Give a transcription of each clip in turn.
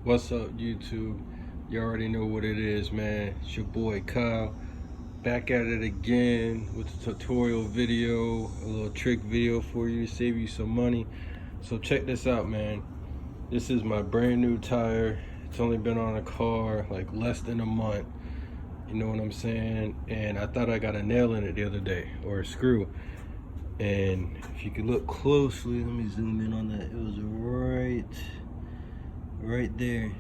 What's up, YouTube? You already know what it is, man. It's your boy Kyle, back at it again with a tutorial video, a little trick video for you to save you some money. So check this out, man. This is my brand new tire. It's only been on a car like less than a month. You know what I'm saying? And I thought I got a nail in it the other day, or a screw. And if you could look closely, let me zoom in on that. It was right there.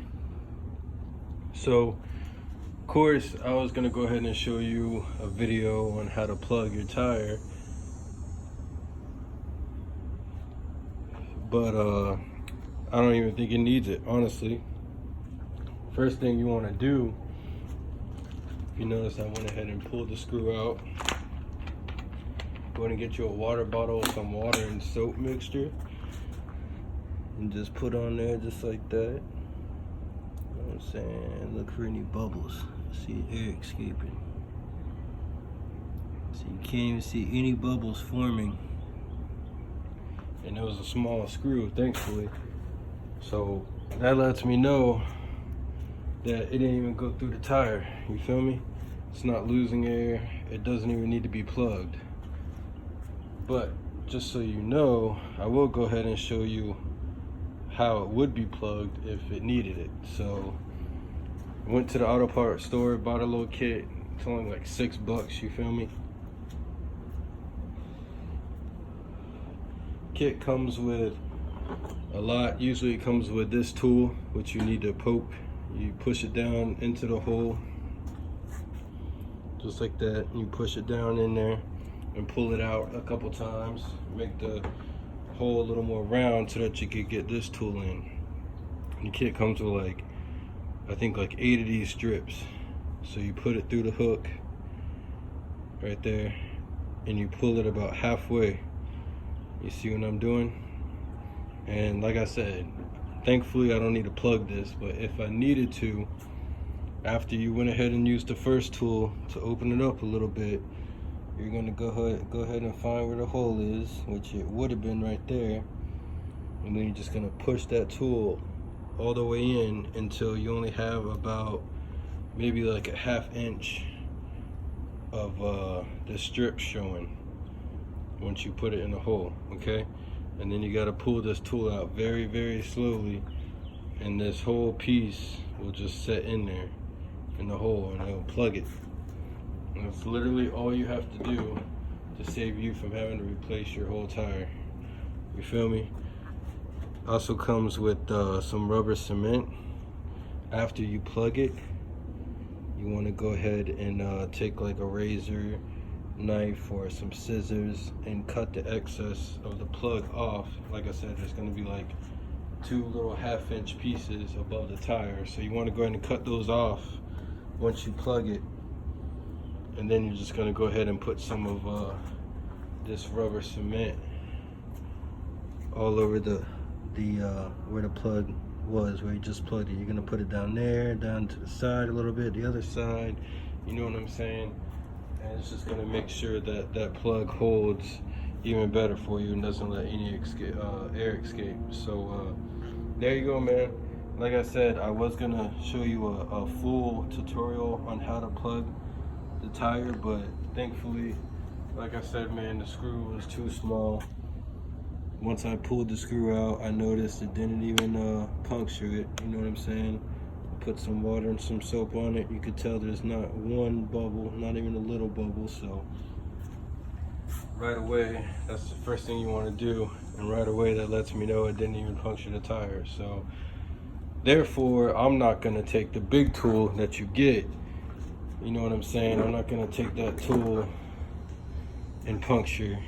So of course I was gonna go ahead and show you a video on how to plug your tire, but I don't even think it needs it, honestly. First thing you want to do, if you notice, I went ahead and pulled the screw out. Go ahead and get you a water bottle with some water and soap mixture and just put on there just like that. You know what I'm saying? Look for any bubbles. See air escaping. So you can't even see any bubbles forming. And it was a small screw, thankfully. So that lets me know that it didn't even go through the tire. You feel me? It's not losing air. It doesn't even need to be plugged. But just so you know, I will go ahead and show you how it would be plugged if it needed it. So I went to the auto parts store, bought a little kit. It's only like $6, you feel me? Kit comes with a lot. Usually it comes with this tool, which you need to poke. You push it down into the hole, just like that. You push it down in there and pull it out a couple times. Make the hole a little more round so that you could get this tool in. And the kit comes with like, I think like 8 of these strips. So you put it through the hook right there and you pull it about halfway. You see what I'm doing? And like I said, thankfully I don't need to plug this, but if I needed to, after you went ahead and used the first tool to open it up a little bit, you're gonna go ahead and find where the hole is, which it would have been right there, and then you're just gonna push that tool all the way in until you only have about maybe like a ½ inch of the strip showing once you put it in the hole, okay? And then you gotta pull this tool out very, very slowly, and this whole piece will just set in there in the hole and it'll plug it. And that's literally all you have to do to save you from having to replace your whole tire. You feel me? Also comes with some rubber cement. After you plug it, you want to go ahead and take like a razor, knife, or some scissors and cut the excess of the plug off. Like I said, there's going to be like 2 little ½ inch pieces above the tire. So you want to go ahead and cut those off once you plug it. And then you're just gonna go ahead and put some of this rubber cement all over the where the plug was, where you just plugged it. You're gonna put it down there, down to the side a little bit, the other side. You know what I'm saying? And it's just gonna make sure that that plug holds even better for you and doesn't let any air escape. So there you go, man. Like I said, I was gonna show you a full tutorial on how to plug the tire, but thankfully, like I said, man, the screw was too small. Once I pulled the screw out, I noticed it didn't even puncture it. You know what I'm saying? Put some water and some soap on it. You could tell there's not one bubble, not even a little bubble. So right away, that's the first thing you want to do, and right away that lets me know it didn't even puncture the tire. So therefore, I'm not gonna take the big tool that you get. You know what I'm saying? I'm not gonna take that tool and puncture,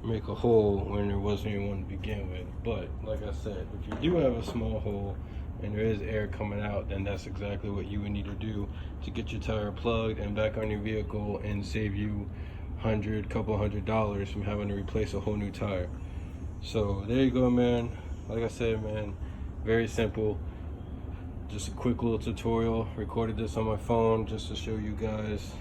make a hole when there wasn't even one to begin with. But like I said, if you do have a small hole and there is air coming out, then that's exactly what you would need to do to get your tire plugged and back on your vehicle and save you couple $100 from having to replace a whole new tire. So there you go, man. Like I said, man, very simple. Just a quick little tutorial. Recorded this on my phone just to show you guys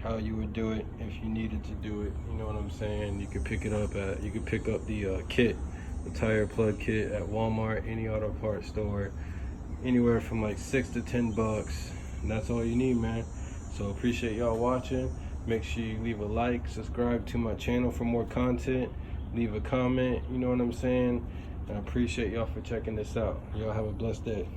how you would do it if you needed to do it. You know what I'm saying? You could pick it up you could pick up the kit a tire plug kit at Walmart, any auto parts store, anywhere from like $6 to $10. And that's all you need, man. So appreciate y'all watching. Make sure you leave a like, subscribe to my channel for more content, leave a comment, you know what I'm saying? I appreciate y'all for checking this out. Y'all have a blessed day.